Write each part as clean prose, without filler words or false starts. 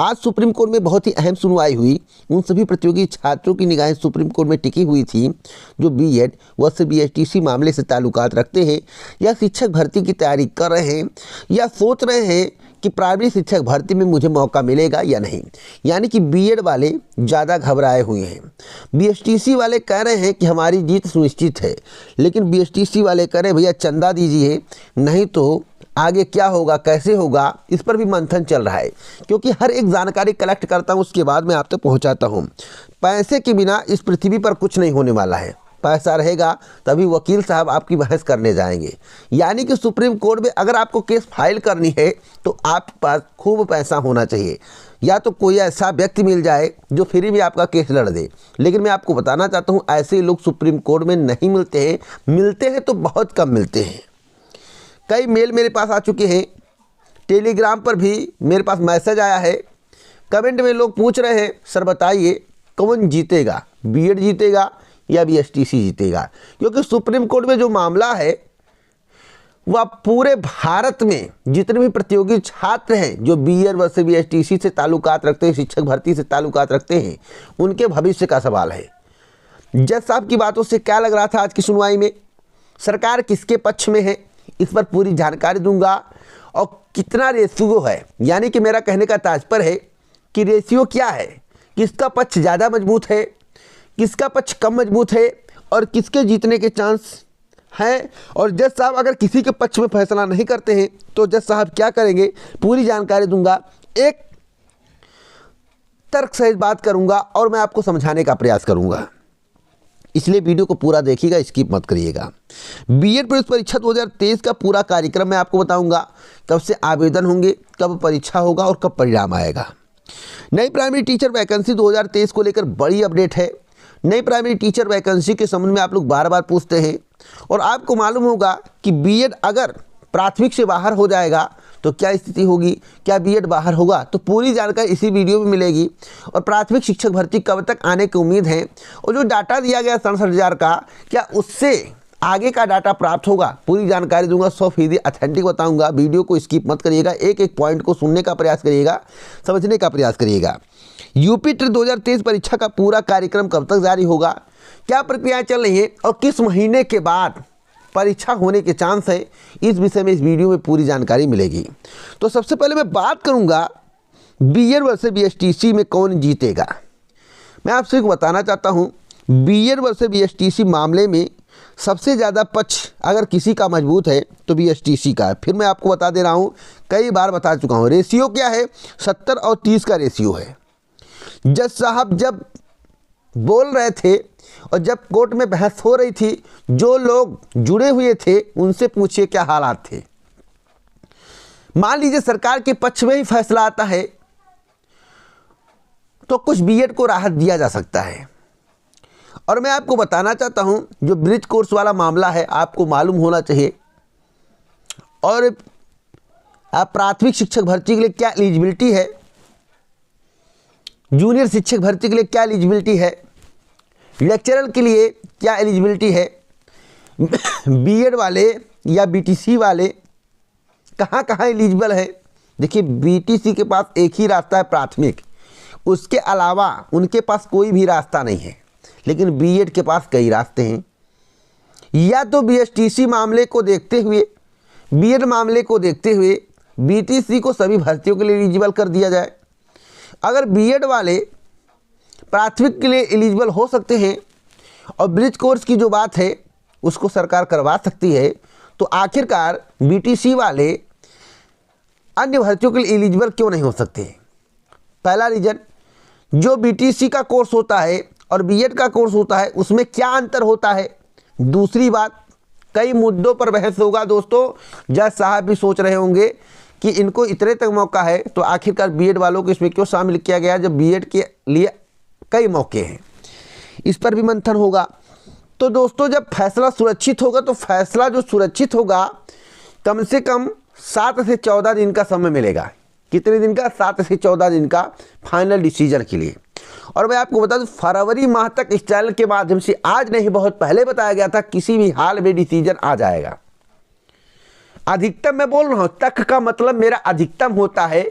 आज supreme court में बहुत ही अहम सुनवाई हुई। उन सभी प्रतियोगी छात्रों की निगाहें सुप्रीम कोर्ट में टिकी हुई थी जो बीएड व बीएसटीसी मामले से ताल्लुकात रखते हैं या शिक्षक भर्ती की तैयारी कर रहे हैं या सोच रहे हैं कि प्राइमरी शिक्षक भर्ती में मुझे मौका मिलेगा या नहीं। यानी कि बीएड वाले ज़्यादा घबराए हुए हैं। बीएसटीसी वाले कह रहे हैं कि हमारी जीत सुनिश्चित है, लेकिन बीएसटीसी वाले कह रहे हैं भैया चंदा दीजिए, नहीं तो आगे क्या होगा कैसे होगा इस पर भी मंथन चल रहा है। क्योंकि हर एक जानकारी कलेक्ट करता हूँ, उसके बाद मैं आप तक पहुँचाता हूँ। पैसे के बिना इस पृथ्वी पर कुछ नहीं होने वाला है। पैसा रहेगा तभी वकील साहब आपकी बहस करने जाएंगे। यानी कि सुप्रीम कोर्ट में अगर आपको केस फाइल करनी है तो आपके पास खूब पैसा होना चाहिए, या तो कोई ऐसा व्यक्ति मिल जाए जो फ्री में आपका केस लड़ दे। लेकिन मैं आपको बताना चाहता हूँ ऐसे लोग सुप्रीम कोर्ट में नहीं मिलते हैं, मिलते हैं तो बहुत कम मिलते हैं। कई मेल मेरे पास आ चुके हैं, टेलीग्राम पर भी मेरे पास मैसेज आया है। कमेंट में लोग पूछ रहे हैं सर बताइए कौन जीतेगा, बीएड जीतेगा या बीएसटीसी जीतेगा। क्योंकि सुप्रीम कोर्ट में जो मामला है वह पूरे भारत में जितने भी प्रतियोगी छात्र हैं जो बीएड व बीएसटीसी से ताल्लुकात रखते हैं, शिक्षक भर्ती से ताल्लुकात रखते हैं, उनके भविष्य का सवाल है। जज साहब की बातों से क्या लग रहा था आज की सुनवाई में, सरकार किसके पक्ष में है, इस पर पूरी जानकारी दूंगा। और कितना रेशियो है, यानी कि मेरा कहने का तात्पर्य है कि रेशियो क्या है, किसका पक्ष ज़्यादा मजबूत है, किसका पक्ष कम मजबूत है और किसके जीतने के चांस हैं। और जज साहब अगर किसी के पक्ष में फैसला नहीं करते हैं तो जज साहब क्या करेंगे, पूरी जानकारी दूंगा। एक तर्क सहित बात करूंगा और मैं आपको समझाने का प्रयास करूंगा, इसलिए वीडियो को पूरा देखिएगा, स्किप मत करिएगा। बीएड प्रवेश परीक्षा 2023 का पूरा कार्यक्रम मैं आपको बताऊंगा, कब से आवेदन होंगे, कब परीक्षा होगा और कब परिणाम आएगा। नई प्राइमरी टीचर वैकेंसी 2023 को लेकर बड़ी अपडेट है। नई प्राइमरी टीचर वैकेंसी के संबंध में आप लोग बार बार पूछते हैं और आपको मालूम होगा कि बीएड अगर प्राथमिक से बाहर हो जाएगा तो क्या स्थिति होगी, क्या बीएड बाहर होगा, तो पूरी जानकारी इसी वीडियो में मिलेगी। और प्राथमिक शिक्षक भर्ती कब तक आने की उम्मीद है और जो डाटा दिया गया 67,000 का, क्या उससे आगे का डाटा प्राप्त होगा, पूरी जानकारी दूंगा। 100% ऑथेंटिक बताऊंगा। वीडियो को स्किप मत करिएगा, एक एक पॉइंट को सुनने का प्रयास करिएगा, समझने का प्रयास करिएगा। यूपी टेट 2023 परीक्षा का पूरा कार्यक्रम कब तक जारी होगा, क्या प्रक्रियाएं चल रही है और किस महीने के बाद परीक्षा होने के चांस है, इस विषय में इस वीडियो में पूरी जानकारी मिलेगी। तो सबसे पहले मैं बात करूंगा बीएड वर्सेस बीएसटीसी में कौन जीतेगा। मैं आपसे बताना चाहता हूं बीएड वर्सेस बीएसटीसी मामले में सबसे ज़्यादा पक्ष अगर किसी का मजबूत है तो बीएसटीसी का है। फिर मैं आपको बता दे रहा हूं, कई बार बता चुका हूं। रेशियो क्या है, 70 और 30 का रेशियो है। जज साहब जब बोल रहे थे और जब कोर्ट में बहस हो रही थी, जो लोग जुड़े हुए थे उनसे पूछिए क्या हालात थे। मान लीजिए सरकार के पक्ष में ही फैसला आता है तो कुछ बीएड को राहत दिया जा सकता है। और मैं आपको बताना चाहता हूं जो ब्रिज कोर्स वाला मामला है आपको मालूम होना चाहिए। और आप प्राथमिक शिक्षक भर्ती के लिए क्या एलिजिबिलिटी है, जूनियर शिक्षक भर्ती के लिए क्या एलिजिबिलिटी है, लेक्चरर के लिए क्या एलिजिबिलिटी है, बीएड वाले या बीटीसी वाले कहाँ कहाँ एलिजिबल है। देखिए बीटीसी के पास एक ही रास्ता है प्राथमिक, उसके अलावा उनके पास कोई भी रास्ता नहीं है। लेकिन बीएड के पास कई रास्ते हैं। या तो बीएसटीसी मामले को देखते हुए, बीएड मामले को देखते हुए बीटीसी को सभी भर्तियों के लिए एलिजिबल कर दिया जाए। अगर बीएड वाले प्राथमिक के लिए एलिजिबल हो सकते हैं और ब्रिज कोर्स की जो बात है उसको सरकार करवा सकती है, तो आखिरकार बीटीसी वाले अन्य भर्तियों के लिए एलिजिबल क्यों नहीं हो सकते। पहला रीजन, जो बीटीसी का कोर्स होता है और बीएड का कोर्स होता है उसमें क्या अंतर होता है। दूसरी बात, कई मुद्दों पर बहस होगा दोस्तों। जज साहब भी सोच रहे होंगे कि इनको इतने तक मौका है तो आखिरकार बीएड वालों को इसमें क्यों शामिल किया गया जब बीएड के लिए कई मौके हैं, इस पर भी मंथन होगा। तो दोस्तों जब फैसला सुरक्षित होगा तो फैसला जो सुरक्षित होगा कम से कम 7 से 14 दिन का समय मिलेगा। कितने दिन का, 7 से 14 दिन का फाइनल डिसीजन के लिए। और मैं आपको बता दूं फरवरी माह तक इस चैनल के माध्यम से, आज नहीं बहुत पहले बताया गया था, किसी भी हाल में डिसीजन आ जाएगा। अधिकतम मैं बोल रहा हूं, तक का मतलब मेरा अधिकतम होता है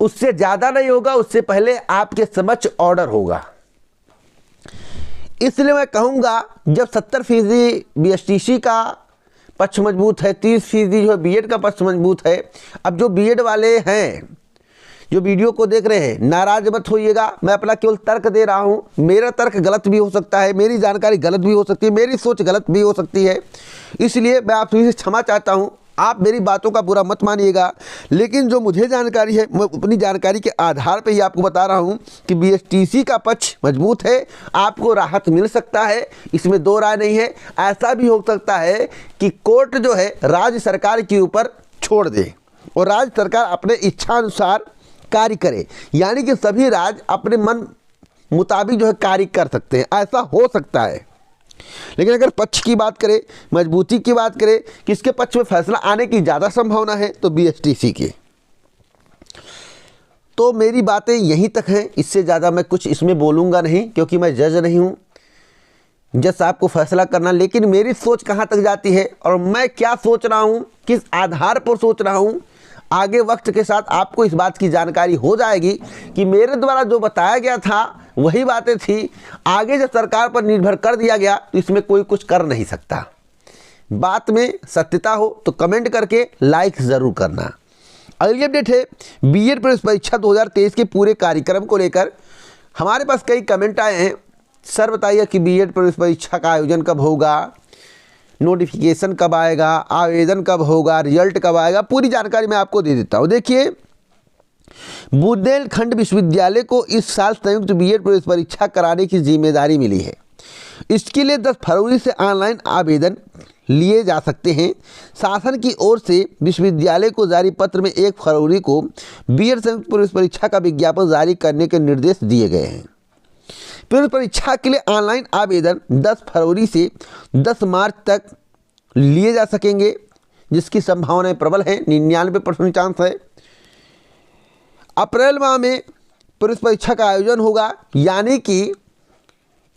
उससे ज़्यादा नहीं होगा, उससे पहले आपके समक्ष ऑर्डर होगा। इसलिए मैं कहूँगा जब 70% BSTC का पक्ष मजबूत है, 30% जो है बीएड का पक्ष मजबूत है। अब जो बीएड वाले हैं जो वीडियो को देख रहे हैं, नाराज मत होइएगा, मैं अपना केवल तर्क दे रहा हूँ। मेरा तर्क गलत भी हो सकता है, मेरी जानकारी गलत भी हो सकती है, मेरी सोच गलत भी हो सकती है, इसलिए मैं आप सभी से क्षमा चाहता हूँ। आप मेरी बातों का बुरा मत मानिएगा, लेकिन जो मुझे जानकारी है मैं अपनी जानकारी के आधार पर ही आपको बता रहा हूँ कि BSTC का पक्ष मजबूत है, आपको राहत मिल सकता है, इसमें दो राय नहीं है। ऐसा भी हो सकता है कि कोर्ट जो है राज्य सरकार के ऊपर छोड़ दे और राज्य सरकार अपने इच्छा अनुसार कार्य करे, यानी कि सभी राज्य अपने मन मुताबिक जो है कार्य कर सकते हैं, ऐसा हो सकता है। लेकिन अगर पक्ष की बात करें, मजबूती की बात करें, किसके पक्ष में फैसला आने की ज़्यादा संभावना है, तो BSTC की। तो मेरी बातें यहीं तक हैं, इससे ज़्यादा मैं कुछ इसमें बोलूँगा नहीं, क्योंकि मैं जज नहीं हूँ। जज आपको फैसला करना, लेकिन मेरी सोच कहाँ तक जाती है और मैं क्या सोच रहा हूँ, किस आधार पर सोच रहा हूँ, आगे वक्त के साथ आपको इस बात की जानकारी हो जाएगी कि मेरे द्वारा जो बताया गया था वही बातें थी। आगे जब सरकार पर निर्भर कर दिया गया तो इसमें कोई कुछ कर नहीं सकता। बात में सत्यता हो तो कमेंट करके लाइक ज़रूर करना। अगली अपडेट है बीएड प्रवेश परीक्षा 2023 के पूरे कार्यक्रम को लेकर हमारे पास कई कमेंट आए हैं। सर बताइए कि बीएड प्रवेश परीक्षा का आयोजन कब होगा, नोटिफिकेशन कब आएगा, आवेदन कब होगा, रिजल्ट कब आएगा, पूरी जानकारी मैं आपको दे देता हूँ। देखिए, बुंदेलखंड विश्वविद्यालय को इस साल संयुक्त बीएड प्रवेश परीक्षा कराने की जिम्मेदारी मिली है। इसके लिए 10 फरवरी से ऑनलाइन आवेदन लिए जा सकते हैं। शासन की ओर से विश्वविद्यालय को जारी पत्र में 1 फरवरी को बीएड संयुक्त प्रवेश परीक्षा का विज्ञापन जारी करने के निर्देश दिए गए हैं। प्रवेश परीक्षा के लिए ऑनलाइन आवेदन 10 फरवरी से 10 मार्च तक लिए जा सकेंगे, जिसकी संभावनाएं प्रबल है, 99% चांस है। अप्रैल माह में प्रवेश परीक्षा का आयोजन होगा, यानी कि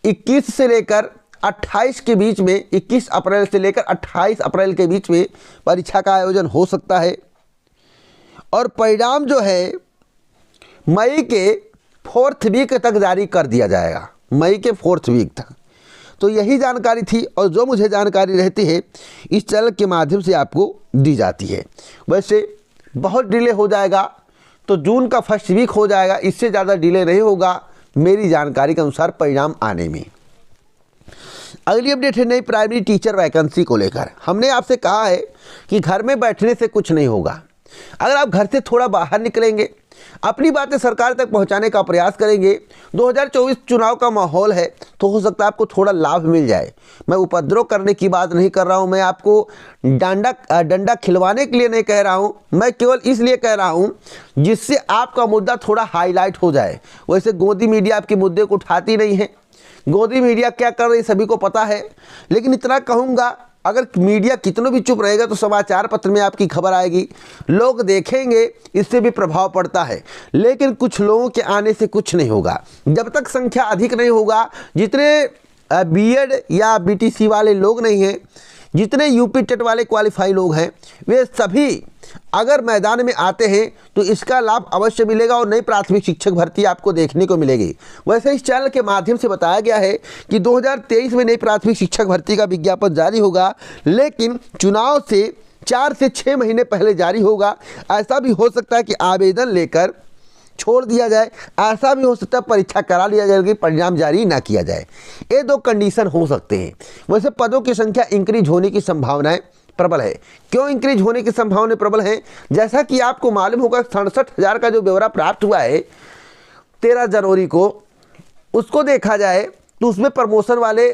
21 से लेकर 28 के बीच में, 21 अप्रैल से लेकर 28 अप्रैल के बीच में परीक्षा का आयोजन हो सकता है। और परिणाम जो है मई के 4th वीक तक जारी कर दिया जाएगा, मई के 4th वीक तक। तो यही जानकारी थी और जो मुझे जानकारी रहती है इस चैनल के माध्यम से आपको दी जाती है। वैसे बहुत डिले हो जाएगा तो जून का 1st वीक हो जाएगा, इससे ज़्यादा डिले नहीं होगा मेरी जानकारी के अनुसार परिणाम आने में। अगली अपडेट है नई प्राइमरी टीचर वैकेंसी को लेकर। हमने आपसे कहा है कि घर में बैठने से कुछ नहीं होगा। अगर आप घर से थोड़ा बाहर निकलेंगे, अपनी बातें सरकार तक पहुंचाने का प्रयास करेंगे, 2024 चुनाव का माहौल है तो हो सकता है आपको थोड़ा लाभ मिल जाए। मैं उपद्रव करने की बात नहीं कर रहा हूं, मैं आपको डंडा खिलवाने के लिए नहीं कह रहा हूं, मैं केवल इसलिए कह रहा हूं जिससे आपका मुद्दा थोड़ा हाईलाइट हो जाए। वैसे गोदी मीडिया आपके मुद्दे को उठाती नहीं है, गोदी मीडिया क्या कर रही सभी को पता है, लेकिन इतना कहूँगा अगर मीडिया कितनों भी चुप रहेगा तो समाचार पत्र में आपकी खबर आएगी, लोग देखेंगे, इससे भी प्रभाव पड़ता है। लेकिन कुछ लोगों के आने से कुछ नहीं होगा। जब तक संख्या अधिक नहीं होगा, जितने बीएड या बीटीसी वाले लोग नहीं हैं, जितने यूपी टेट वाले क्वालिफाई लोग हैं, वे सभी अगर मैदान में आते हैं तो इसका लाभ अवश्य मिलेगा और नई प्राथमिक शिक्षक भर्ती आपको देखने को मिलेगी। वैसे इस चैनल के माध्यम से बताया गया है कि 2023 में नई प्राथमिक शिक्षक भर्ती का विज्ञापन जारी होगा, लेकिन चुनाव से 4 से 6 महीने पहले जारी होगा। ऐसा भी हो सकता है कि आवेदन लेकर छोड़ दिया जाए, ऐसा भी हो सकता है परीक्षा करा लिया जाएगी, परिणाम जारी ना किया जाए। ये 2 कंडीशन हो सकते हैं। वैसे पदों की संख्या इंक्रीज होने की संभावनाएं प्रबल है। क्यों इंक्रीज होने की संभावनाएं प्रबल है? जैसा कि आपको मालूम होगा 67,000 का जो ब्यौरा प्राप्त हुआ है 13 जनवरी को, उसको देखा जाए तो उसमें प्रमोशन वाले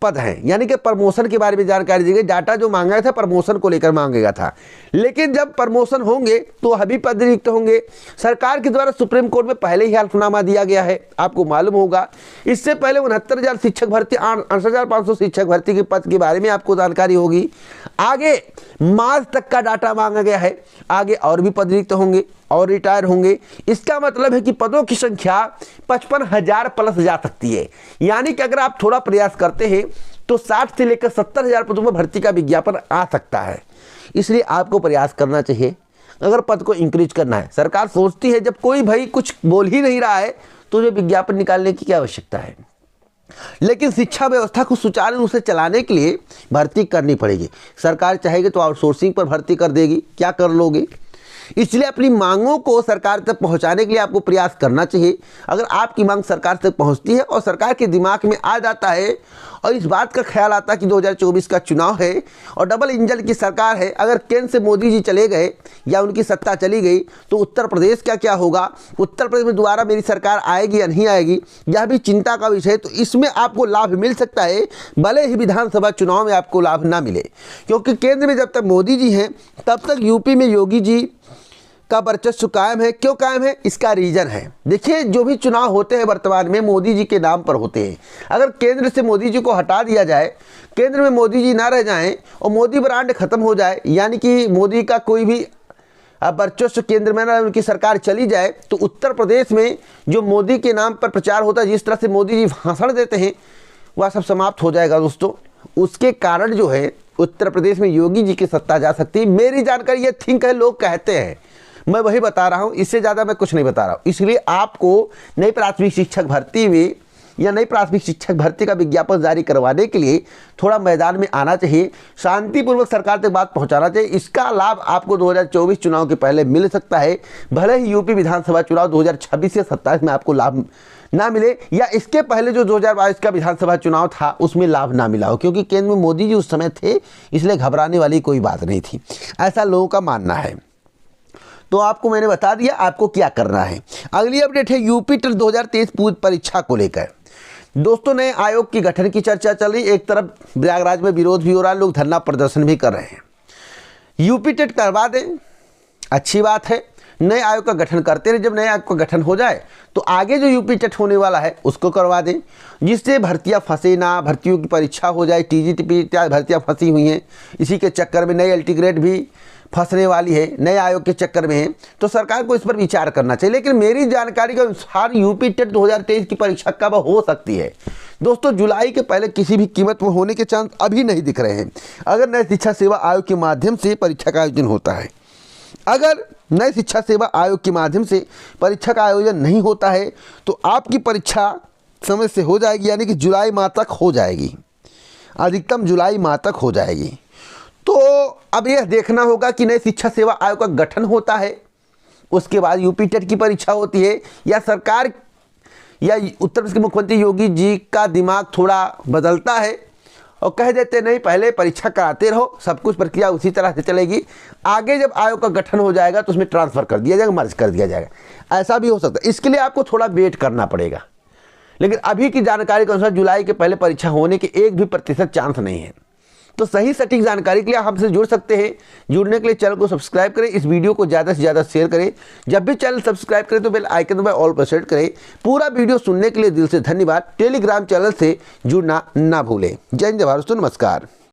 पद हैं, यानी कि प्रमोशन के बारे में जानकारी दी गई। डाटा जो मांगा था प्रमोशन को लेकर मांगा गया था, लेकिन जब प्रमोशन होंगे तो अभी पद रिक्त होंगे। सरकार के द्वारा सुप्रीम कोर्ट में पहले ही हल्फनामा दिया गया है, आपको मालूम होगा। इससे पहले 69,000 शिक्षक भर्ती, 68,500 शिक्षक भर्ती के पद के बारे में आपको जानकारी होगी। आगे मार्च तक का डाटा मांगा गया है, आगे और भी पद रिक्त होंगे और रिटायर होंगे। इसका मतलब है कि पदों की संख्या 55,000 प्लस जा सकती है। यानी कि अगर आप थोड़ा प्रयास करते हैं तो 60 से लेकर 70,000 पदों में भर्ती का विज्ञापन आ सकता है। इसलिए आपको प्रयास करना चाहिए। अगर पद को इंक्रीज करना है। सरकार सोचती है जब कोई भाई कुछ बोल ही नहीं रहा है तो जो विज्ञापन निकालने की क्या आवश्यकता है। लेकिन शिक्षा व्यवस्था को सुचारू रूप से चलाने के लिए भर्ती करनी पड़ेगी। सरकार चाहेगी तो आउटसोर्सिंग पर भर्ती कर देगी, क्या कर लोगे। इसलिए अपनी मांगों को सरकार तक पहुंचाने के लिए आपको प्रयास करना चाहिए। अगर आपकी मांग सरकार तक पहुंचती है और सरकार के दिमाग में आ जाता है और इस बात का ख्याल आता है कि 2024 का चुनाव है और डबल इंजन की सरकार है, अगर केंद्र से मोदी जी चले गए या उनकी सत्ता चली गई तो उत्तर प्रदेश का क्या होगा, उत्तर प्रदेश में दोबारा मेरी सरकार आएगी या नहीं आएगी, यह भी चिंता का विषय है। तो इसमें आपको लाभ मिल सकता है, भले ही विधानसभा चुनाव में आपको लाभ ना मिले, क्योंकि केंद्र में जब तक मोदी जी हैं तब तक यूपी में योगी जी का वर्चस्व कायम है। क्यों कायम है, इसका रीजन है। देखिए, जो भी चुनाव होते हैं वर्तमान में मोदी जी के नाम पर होते हैं। अगर केंद्र से मोदी जी को हटा दिया जाए, केंद्र में मोदी जी ना रह जाएं और मोदी ब्रांड खत्म हो जाए, यानी कि मोदी का कोई भी वर्चस्व केंद्र में ना, उनकी सरकार चली जाए, तो उत्तर प्रदेश में जो मोदी के नाम पर प्रचार होता है, जिस तरह से मोदी जी भाषण देते हैं, वह सब समाप्त हो जाएगा दोस्तों। उसके कारण जो है उत्तर प्रदेश में योगी जी की सत्ता जा सकती है। मेरी जानकारी ये थिंक है, लोग कहते हैं, मैं वही बता रहा हूँ, इससे ज़्यादा मैं कुछ नहीं बता रहा हूँ। इसलिए आपको नई प्राथमिक शिक्षक भर्ती में या नई प्राथमिक शिक्षक भर्ती का विज्ञापन जारी करवाने के लिए थोड़ा मैदान में आना चाहिए, शांतिपूर्वक सरकार तक बात पहुंचाना चाहिए। इसका लाभ आपको 2024 चुनाव के पहले मिल सकता है। भले ही यूपी विधानसभा चुनाव 2026 या 27 में आपको लाभ ना मिले, या इसके पहले जो 2022 का विधानसभा चुनाव था उसमें लाभ ना मिला हो, क्योंकि केंद्र में मोदी जी उस समय थे, इसलिए घबराने वाली कोई बात नहीं थी, ऐसा लोगों का मानना है। तो आपको मैंने बता दिया आपको क्या करना है। अगली अपडेट है यूपी टेट 2023 पूर्व परीक्षा को लेकर। दोस्तों, नए आयोग की गठन की चर्चा चल रही। एक तरफ प्रयागराज में विरोध भी हो रहा है, लोग धरना प्रदर्शन भी कर रहे हैं। यूपी टेट करवा दें, अच्छी बात है। नए आयोग का गठन करते रहे, जब नए आयोग का गठन हो जाए तो आगे जो यूपी टेट होने वाला है उसको करवा दें, जिससे भर्तियां फंसे ना, भर्तियों की परीक्षा हो जाए। टीजीटी इत्यादि भर्तियां फंसी हुई हैं, इसी के चक्कर में नई एलटी ग्रेड भी फंसने वाली है, नए आयोग के चक्कर में है। तो सरकार को इस पर विचार करना चाहिए। लेकिन मेरी जानकारी के अनुसार यूपी टेट 2023 की परीक्षा कब हो सकती है दोस्तों, जुलाई के पहले किसी भी कीमत में होने के चांस अभी नहीं दिख रहे हैं। अगर नए शिक्षा सेवा आयोग के माध्यम से परीक्षा का आयोजन होता है, अगर नए शिक्षा सेवा आयोग के माध्यम से परीक्षा का आयोजन नहीं होता है तो आपकी परीक्षा समय से हो जाएगी, यानी कि जुलाई माह तक हो जाएगी, अधिकतम जुलाई माह तक हो जाएगी। तो अब यह देखना होगा कि नए शिक्षा सेवा आयोग का गठन होता है, उसके बाद यूपी टेट की परीक्षा होती है, या सरकार या उत्तर प्रदेश के मुख्यमंत्री योगी जी का दिमाग थोड़ा बदलता है और कह देते नहीं, पहले परीक्षा कराते रहो, सब कुछ प्रक्रिया उसी तरह से चलेगी, आगे जब आयोग का गठन हो जाएगा तो उसमें ट्रांसफ़र कर दिया जाएगा, मर्ज कर दिया जाएगा। ऐसा भी हो सकता है, इसके लिए आपको थोड़ा वेट करना पड़ेगा। लेकिन अभी की जानकारी के अनुसार जुलाई के पहले परीक्षा होने के 1% चांस नहीं है। तो सही सटीक जानकारी के लिए हमसे जुड़ सकते हैं। जुड़ने के लिए चैनल को सब्सक्राइब करें, इस वीडियो को ज़्यादा से ज़्यादा शेयर करें। जब भी चैनल सब्सक्राइब करें तो बेल आइकन दबाएं, ऑल पर सेट करें। पूरा वीडियो सुनने के लिए दिल से धन्यवाद। टेलीग्राम चैनल से जुड़ना ना भूलें। जय हिंद, जय भारत दोस्तों, नमस्कार।